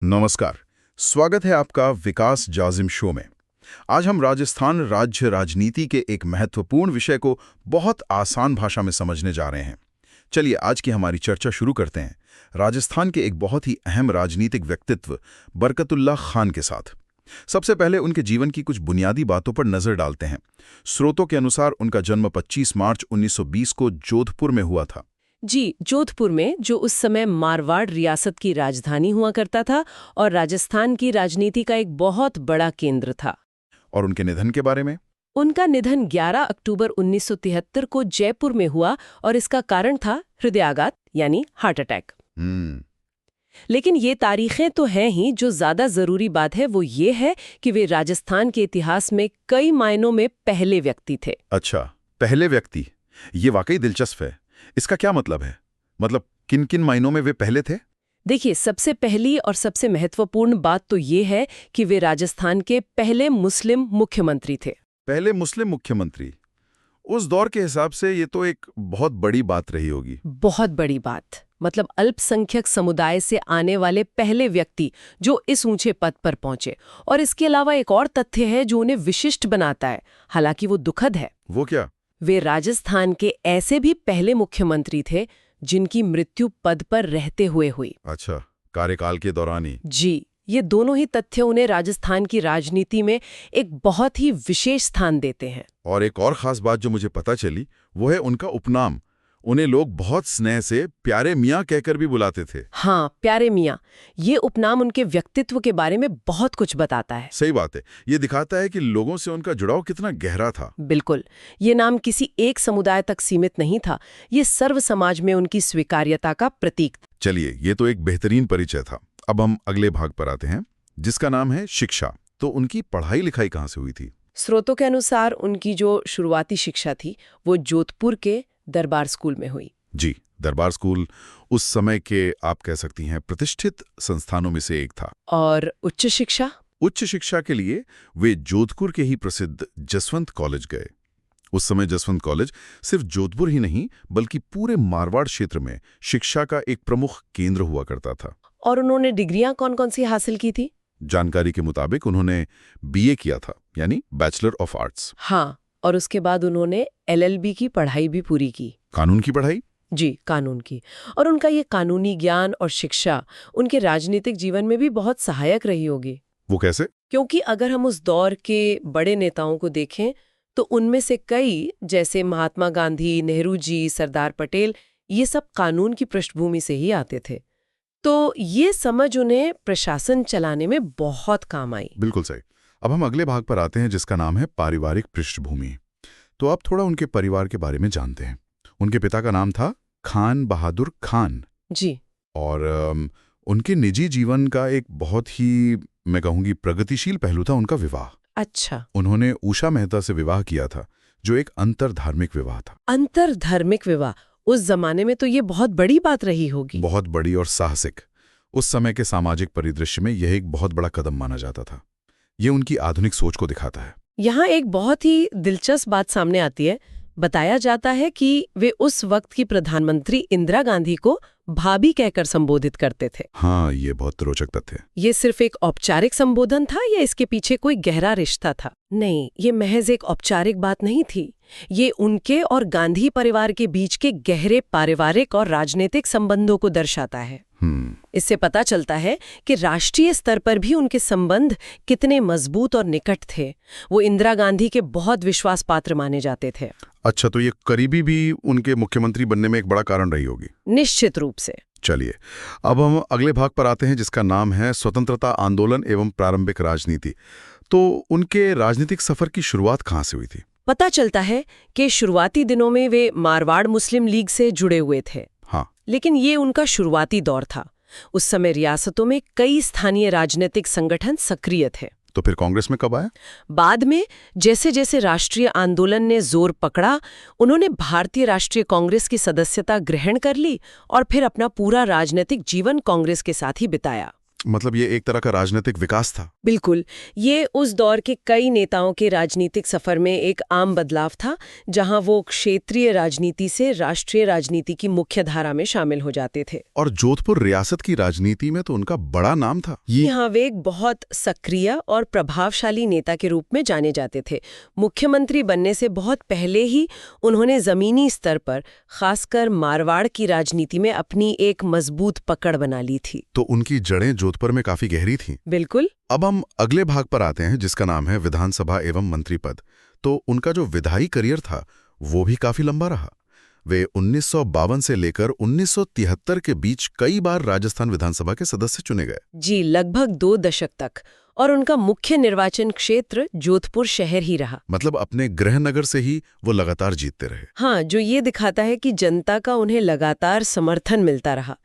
नमस्कार। स्वागत है आपका विकास जाजिम शो में। आज हम राजस्थान राज्य राजनीति के एक महत्वपूर्ण विषय को बहुत आसान भाषा में समझने जा रहे हैं। चलिए आज की हमारी चर्चा शुरू करते हैं राजस्थान के एक बहुत ही अहम राजनीतिक व्यक्तित्व बरकतुल्लाह खान के साथ। सबसे पहले उनके जीवन की कुछ बुनियादी बातों पर नजर डालते हैं। स्रोतों के अनुसार उनका जन्म 25 मार्च 1920 को जोधपुर में हुआ था। जी, जोधपुर में, जो उस समय मारवाड़ रियासत की राजधानी हुआ करता था और राजस्थान की राजनीति का एक बहुत बड़ा केंद्र था। और उनके निधन के बारे में? उनका निधन 11 अक्टूबर 1973 को जयपुर में हुआ और इसका कारण था हृदयाघात यानी हार्ट अटैक। लेकिन ये तारीखें तो हैं ही, जो ज्यादा जरूरी बात है वो ये है कि वे राजस्थान के इतिहास में कई मायनों में पहले व्यक्ति थे। अच्छा, पहले व्यक्ति, ये वाकई दिलचस्प है। इसका क्या मतलब है? मतलब किन किन मायनों में वे पहले थे? देखिए, सबसे पहली और सबसे महत्वपूर्ण बात तो ये है कि वे राजस्थान के पहले मुस्लिम मुख्यमंत्री थे। पहले मुस्लिम मुख्यमंत्री? उस दौर के हिसाब से ये तो एक बहुत बड़ी बात रही होगी। बहुत बड़ी बात, मतलब अल्पसंख्यक समुदाय से आने वाले पहले व्यक्ति जो इस ऊंचे पद पर पहुंचे। और इसके अलावा एक और तथ्य है जो उन्हें विशिष्ट बनाता है, हालांकि वो दुखद है। वो क्या? वे राजस्थान के ऐसे भी पहले मुख्यमंत्री थे जिनकी मृत्यु पद पर रहते हुए हुई। अच्छा, कार्यकाल के दौरान ही? जी, ये दोनों ही तथ्य उन्हें राजस्थान की राजनीति में एक बहुत ही विशेष स्थान देते हैं। और एक और खास बात जो मुझे पता चली वो है उनका उपनाम। उन्हें लोग बहुत स्नेह से प्यारे मियाँ कहकर भी बुलाते थे। हाँ, प्यारे मियाँ। ये उपनाम उनके व्यक्तित्व के बारे में बहुत कुछ बताता है। सही बात है। ये दिखाता है कि लोगों से उनका जुड़ाव कितना गहरा था। बिल्कुल। ये नाम किसी एक समुदाय तक सीमित नहीं था, ये सर्व समाज में उनकी स्वीकार्यता का प्रतीक। चलिए, ये तो एक बेहतरीन परिचय था। अब हम अगले भाग पर आते हैं जिसका नाम है शिक्षा। तो उनकी पढ़ाई लिखाई कहाँ से हुई थी? स्रोतों के अनुसार उनकी जो शुरुआती शिक्षा थी वो जोधपुर के दरबार स्कूल में हुई। जी, दरबार स्कूल उस समय के आप कह सकती हैं प्रतिष्ठित संस्थानों में से एक था। और उच्च शिक्षा? उच्च शिक्षा के लिए वे जोधपुर के ही प्रसिद्ध जसवंत कॉलेज गए। उस समय जसवंत कॉलेज सिर्फ जोधपुर ही नहीं बल्कि पूरे मारवाड़ क्षेत्र में शिक्षा का एक प्रमुख केंद्र हुआ करता था। और उन्होंने डिग्रियां कौन-कौन सी हासिल की थी? जानकारी के मुताबिक उन्होंने बीए किया था, यानी बैचलर ऑफ आर्ट्स। हाँ, और उसके बाद उन्होंने एलएलबी की पढ़ाई भी पूरी की। कानून की पढ़ाई? जी, कानून की। और उनका ये कानूनी ज्ञान और शिक्षा उनके राजनीतिक जीवन में भी बहुत सहायक रही होगी। वो कैसे? क्योंकि अगर हम उस दौर के बड़े नेताओं को देखें तो उनमें से कई, जैसे महात्मा गांधी, नेहरू जी, सरदार पटेल, ये सब कानून की पृष्ठभूमि से ही आते थे। तो ये समझ उन्हें प्रशासन चलाने में बहुत काम आई। बिल्कुल सही। अब हम अगले भाग पर आते हैं जिसका नाम है पारिवारिक पृष्ठभूमि। तो आप थोड़ा उनके परिवार के बारे में जानते हैं। उनके पिता का नाम था खान बहादुर खान। जी। और उनके निजी जीवन का एक बहुत ही, मैं कहूँगी, प्रगतिशील पहलू था उनका विवाह। अच्छा। उन्होंने उषा मेहता से विवाह किया था जो एक अंतरधार्मिक विवाह था। अंतरधार्मिक विवाह उस जमाने में तो ये बहुत बड़ी बात रही होगी। बहुत बड़ी और साहसिक। उस समय के सामाजिक परिदृश्य में यह एक बहुत बड़ा कदम माना जाता था। ये उनकी आधुनिक सोच को दिखाता है। यहाँ एक बहुत ही दिलचस्प बात सामने आती है। बताया जाता है कि वे उस वक्त की प्रधानमंत्री इंदिरा गांधी को भाभी कहकर संबोधित करते थे। हाँ, ये बहुत रोचक तथ्य है। ये सिर्फ एक औपचारिक संबोधन था या इसके पीछे कोई गहरा रिश्ता था? नहीं, ये महज एक औपचारिक बात नहीं थी। ये उनके और गांधी परिवार के बीच के गहरे पारिवारिक और राजनीतिक संबंधों को दर्शाता है। इससे पता चलता है कि राष्ट्रीय स्तर पर भी उनके संबंध कितने मजबूत और निकट थे। वो इंदिरा गांधी के बहुत विश्वास पात्र माने जाते थे। अच्छा, तो ये करीबी भी उनके मुख्यमंत्री बनने में एक बड़ा कारण रही होगी। निश्चित रूप से। चलिए, अब हम अगले भाग पर आते हैं जिसका नाम है स्वतंत्रता आंदोलन एवं प्रारंभिक राजनीति। तो उनके राजनीतिक सफर की शुरुआत कहाँ से हुई थी? पता चलता है कि शुरुआती दिनों में वे मारवाड़ मुस्लिम लीग से जुड़े हुए थे। हाँ। लेकिन ये उनका शुरुआती दौर था। उस समय रियासतों में कई स्थानीय राजनीतिक संगठन सक्रिय थे। तो फिर कांग्रेस में कब आया? बाद में जैसे जैसे राष्ट्रीय आंदोलन ने जोर पकड़ा, उन्होंने भारतीय राष्ट्रीय कांग्रेस की सदस्यता ग्रहण कर ली और फिर अपना पूरा राजनीतिक जीवन कांग्रेस के साथ ही बिताया। मतलब ये एक तरह का राजनीतिक विकास था। बिल्कुल, ये उस दौर के कई नेताओं के राजनीतिक सफर में एक आम बदलाव था, जहां वो क्षेत्रीय राजनीति से राष्ट्रीय राजनीति की मुख्य धारा में शामिल हो जाते थे। और जोधपुर रियासत की राजनीति में तो उनका बड़ा नाम था। ये यहाँ वे एक बहुत सक्रिय और प्रभावशाली नेता के रूप में जाने जाते थे। मुख्यमंत्री बनने से बहुत पहले ही उन्होंने जमीनी स्तर पर, खासकर मारवाड़ की राजनीति में अपनी एक मजबूत पकड़ बना ली थी। तो उनकी जड़ें जोधपुर में काफी गहरी थीं। बिल्कुल। अब हम अगले भाग पर आते हैं, जिसका नाम है विधानसभा एवं मंत्री पद। तो उनका जो विधायी करियर था वो भी काफी लंबा रहा। वे 1952 से लेकर 1973 के बीच कई बार राजस्थान विधानसभा के सदस्य चुने गए। जी, लगभग 2 दशक तक। और उनका मुख्य निर्वाचन क्षेत्र जोधपुर शहर ही रहा। मतलब अपने गृहनगर से ही वो लगातार जीतते रहे। हाँ, जो ये दिखाता है कि जनता का उन्हें लगातार समर्थन मिलता रहा।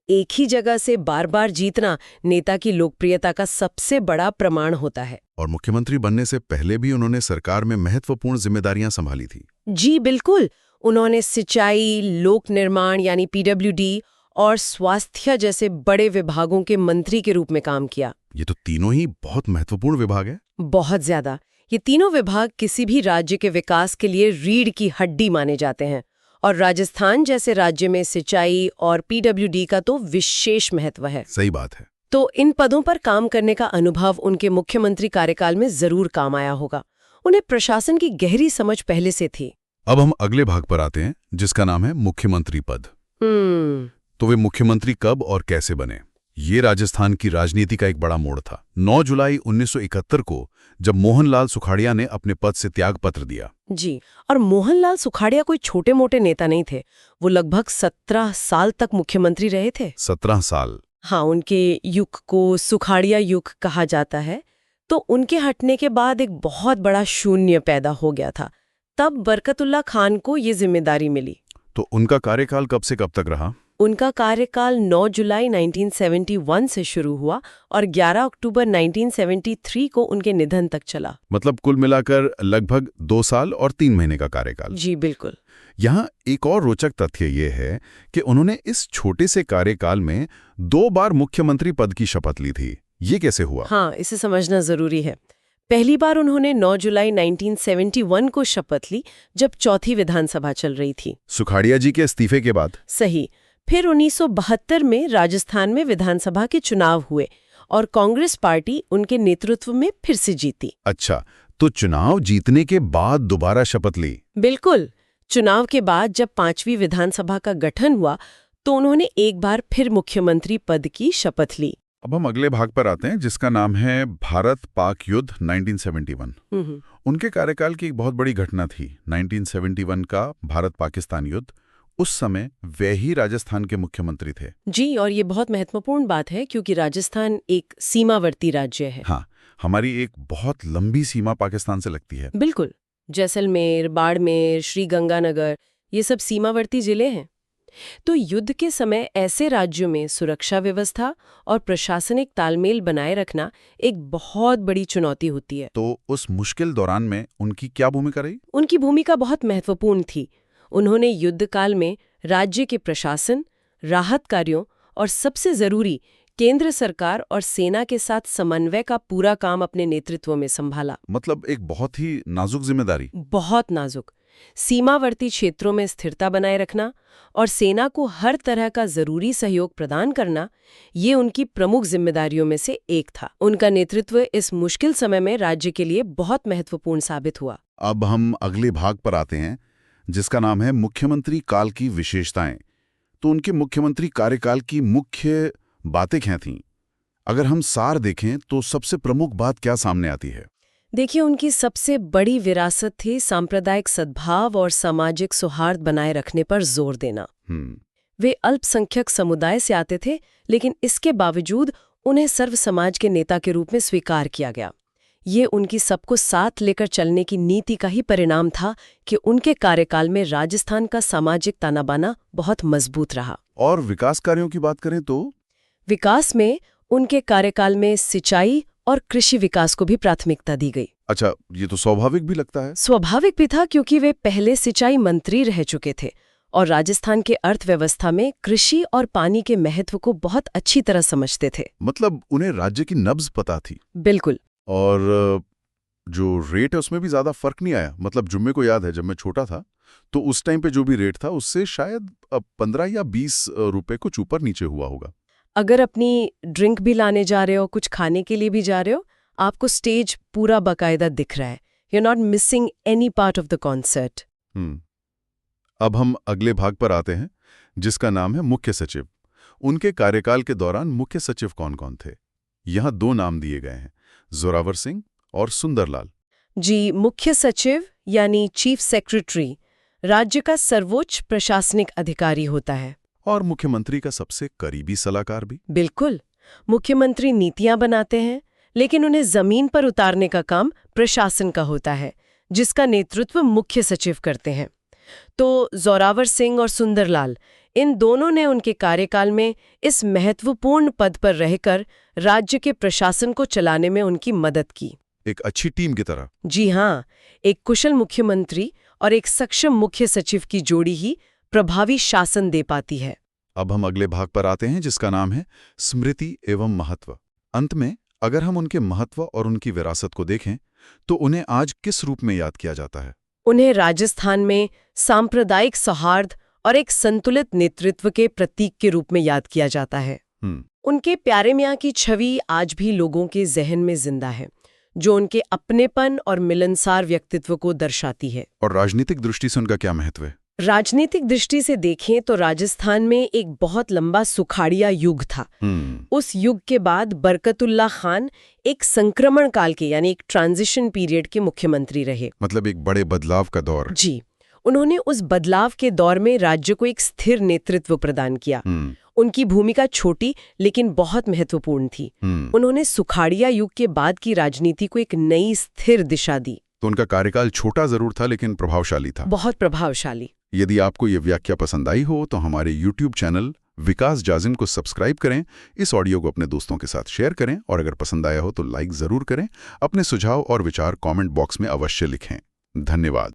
एक ही जगह से बार बार जीतना नेता की लोकप्रियता का सबसे बड़ा प्रमाण होता है। और मुख्यमंत्री बनने से पहले भी उन्होंने सरकार में महत्वपूर्ण जिम्मेदारियां संभाली थी। जी बिल्कुल, उन्होंने सिंचाई, लोक निर्माण यानी पीडब्ल्यूडी और स्वास्थ्य जैसे बड़े विभागों के मंत्री के रूप में काम किया। ये तो तीनों ही बहुत महत्वपूर्ण विभाग हैं। बहुत ज्यादा। ये तीनों विभाग किसी भी राज्य के विकास के लिए रीढ़ की हड्डी माने जाते हैं, और राजस्थान जैसे राज्य में सिंचाई और पीडब्ल्यूडी का तो विशेष महत्व है। सही बात है। तो इन पदों पर काम करने का अनुभव उनके मुख्यमंत्री कार्यकाल में जरूर काम आया होगा। उन्हें प्रशासन की गहरी समझ पहले से थी। अब हम अगले भाग पर आते हैं, जिसका नाम है मुख्यमंत्री पद। तो वे मुख्यमंत्री कब और कैसे बने? ये राजस्थान की राजनीति का एक बड़ा मोड़ था। 9 जुलाई 1971 को जब मोहनलाल सुखाड़िया ने अपने पद से त्याग पत्र दिया। जी, और मोहनलाल सुखाड़िया कोई छोटे मोटे नेता नहीं थे। वो लगभग 17 साल तक मुख्यमंत्री रहे थे। 17 साल। हाँ, उनके युग को सुखाड़िया युग कहा जाता है। तो उनके हटने के बाद एक बहुत बड़ा शून्य पैदा हो गया था। तब बरकतुल्ला खान को ये जिम्मेदारी मिली। तो उनका कार्यकाल कब से कब तक रहा? उनका कार्यकाल 9 जुलाई 1971 से शुरू हुआ और 11 अक्टूबर 1973 को उनके निधन तक चला। मतलब कुल मिलाकर लगभग 2 साल और 3 महीने का कार्यकाल। जी बिल्कुल। यहाँ एक और रोचक तथ्य ये है कि उन्होंने इस छोटे से कार्यकाल में 2 बार मुख्यमंत्री पद की शपथ ली थी। ये कैसे हुआ? हाँ, इसे समझना जरूरी है। पहली बार उन्होंने 9 जुलाई 1971 को शपथ ली, जब चौथी विधानसभा चल रही थी। सुखाड़िया जी के इस्तीफे के बाद? सही। फिर 1972 में राजस्थान में विधानसभा के चुनाव हुए और कांग्रेस पार्टी उनके नेतृत्व में फिर से जीती। अच्छा, तो चुनाव जीतने के बाद दोबारा शपथ ली? बिल्कुल। चुनाव के बाद जब 5वीं विधानसभा का गठन हुआ तो उन्होंने एक बार फिर मुख्यमंत्री पद की शपथ ली। अब हम अगले भाग पर आते हैं, जिसका नाम है भारत पाक युद्ध 1971। उनके कार्यकाल की एक बहुत बड़ी घटना थी 1971 का भारत पाकिस्तान युद्ध। उस समय वे ही राजस्थान के मुख्यमंत्री थे। जी, और ये बहुत महत्वपूर्ण बात है क्योंकि राजस्थान एक सीमावर्ती राज्य है। हाँ, हमारी एक बहुत लंबी सीमा पाकिस्तान से लगती है। बिल्कुल। जैसलमेर, बाड़मेर, श्रीगंगानगर, ये सब सीमावर्ती जिले हैं। तो युद्ध के समय ऐसे राज्यों में सुरक्षा व्यवस्था और प्रशासनिक तालमेल बनाए रखना एक बहुत बड़ी चुनौती होती है। तो उस मुश्किल दौरान में उनकी क्या भूमिका रही? उनकी भूमिका बहुत महत्वपूर्ण थी। उन्होंने युद्ध काल में राज्य के प्रशासन, राहत कार्यों और सबसे जरूरी केंद्र सरकार और सेना के साथ समन्वय का पूरा काम अपने नेतृत्व में संभाला। मतलब एक बहुत ही नाजुक जिम्मेदारी। बहुत नाजुक। सीमावर्ती क्षेत्रों में स्थिरता बनाए रखना और सेना को हर तरह का जरूरी सहयोग प्रदान करना, ये उनकी प्रमुख जिम्मेदारियों में से एक था। उनका नेतृत्व इस मुश्किल समय में राज्य के लिए बहुत महत्वपूर्ण साबित हुआ। अब हम अगले भाग पर आते हैं, जिसका नाम है मुख्यमंत्री काल की विशेषताएं। तो उनके मुख्यमंत्री कार्यकाल की मुख्य बातें क्या थीं? अगर हम सार देखें तो सबसे प्रमुख बात क्या सामने आती है? देखिए, उनकी सबसे बड़ी विरासत थी सांप्रदायिक सद्भाव और सामाजिक सौहार्द बनाए रखने पर जोर देना। वे अल्पसंख्यक समुदाय से आते थे, लेकिन इसके बावजूद उन्हें सर्व समाज के नेता के रूप में स्वीकार किया गया। ये उनकी सबको साथ लेकर चलने की नीति का ही परिणाम था कि उनके कार्यकाल में राजस्थान का सामाजिक तानाबाना बहुत मजबूत रहा। और विकास कार्यों की बात करें तो? विकास में उनके कार्यकाल में सिंचाई और कृषि विकास को भी प्राथमिकता दी गई। अच्छा, ये तो स्वाभाविक भी लगता है। स्वाभाविक भी था क्योंकि वे पहले सिंचाई मंत्री रह चुके थे और राजस्थान के अर्थव्यवस्था में कृषि और पानी के महत्व को बहुत अच्छी तरह समझते थे। मतलब उन्हें राज्य की नब्ज पता थी। बिल्कुल। और जो रेट है उसमें भी ज़्यादा फर्क नहीं आया। मतलब जुम्मे को याद है जब मैं छोटा था तो उस टाइम पे जो भी रेट था उससे शायद 15 या 20 रुपए कुछ ऊपर नीचे हुआ होगा। अगर अपनी ड्रिंक भी लाने जा रहे हो, कुछ खाने के लिए भी जा रहे हो, आपको स्टेज पूरा बाकायदा दिख रहा है। You are not missing any part of the concert. अब हम अगले भाग पर आते हैं जिसका नाम है मुख्य सचिव। उनके कार्यकाल के दौरान मुख्य सचिव कौन कौन थे? यहाँ 2 नाम दिए गए हैं, जोरावर सिंह और सुंदरलाल। जी, मुख्य सचिव यानी चीफ सेक्रेटरी राज्य का सर्वोच्च प्रशासनिक अधिकारी होता है। और मुख्यमंत्री का सबसे करीबी सलाहकार भी। बिल्कुल। मुख्यमंत्री नीतियां बनाते हैं, लेकिन उन्हें जमीन पर उतारने का काम प्रशासन का होता है, जिसका नेतृत्व मुख्य सचिव करते हैं। तो जोरावर सिंह और सुंदरलाल, इन दोनों ने उनके कार्यकाल में इस महत्वपूर्ण पद पर रहकर राज्य के प्रशासन को चलाने में उनकी मदद की। एक अच्छी टीम की तरह। जी हाँ, एक कुशल मुख्यमंत्री और एक सक्षम मुख्य सचिव की जोड़ी ही प्रभावी शासन दे पाती है। अब हम अगले भाग पर आते हैं जिसका नाम है स्मृति एवं महत्व। अंत में अगर हम उनके महत्व और उनकी विरासत को देखें तो उन्हें आज किस रूप में याद किया जाता है? उन्हें राजस्थान में सांप्रदायिक सौहार्द और एक संतुलित नेतृत्व के प्रतीक के रूप में याद किया जाता है। उनके प्यारे मियाँ की छवि आज भी लोगों के जहन में जिंदा है, जो उनके अपनेपन और मिलनसार व्यक्तित्व को दर्शाती है। और राजनीतिक दृष्टि से उनका क्या महत्व है? राजनीतिक दृष्टि से देखें तो राजस्थान में एक बहुत लंबा सुखाड़िया युग था। उस युग के बाद बरकतुल्लाह खान एक संक्रमण काल के यानी एक ट्रांजिशन पीरियड के मुख्यमंत्री रहे। मतलब एक बड़े बदलाव का दौर। जी, उन्होंने उस बदलाव के दौर में राज्य को एक स्थिर नेतृत्व प्रदान किया। उनकी भूमिका छोटी लेकिन बहुत महत्वपूर्ण थी। उन्होंने सुखाड़िया युग के बाद की राजनीति को एक नई स्थिर दिशा दी। तो उनका कार्यकाल छोटा जरूर था लेकिन प्रभावशाली था। बहुत प्रभावशाली। यदि आपको ये व्याख्या पसंद आई हो तो हमारे YouTube चैनल विकास जाजिम को सब्सक्राइब करें, इस ऑडियो को अपने दोस्तों के साथ शेयर करें और अगर पसंद आया हो तो लाइक जरूर करें। अपने सुझाव और विचार कमेंट बॉक्स में अवश्य लिखें। धन्यवाद।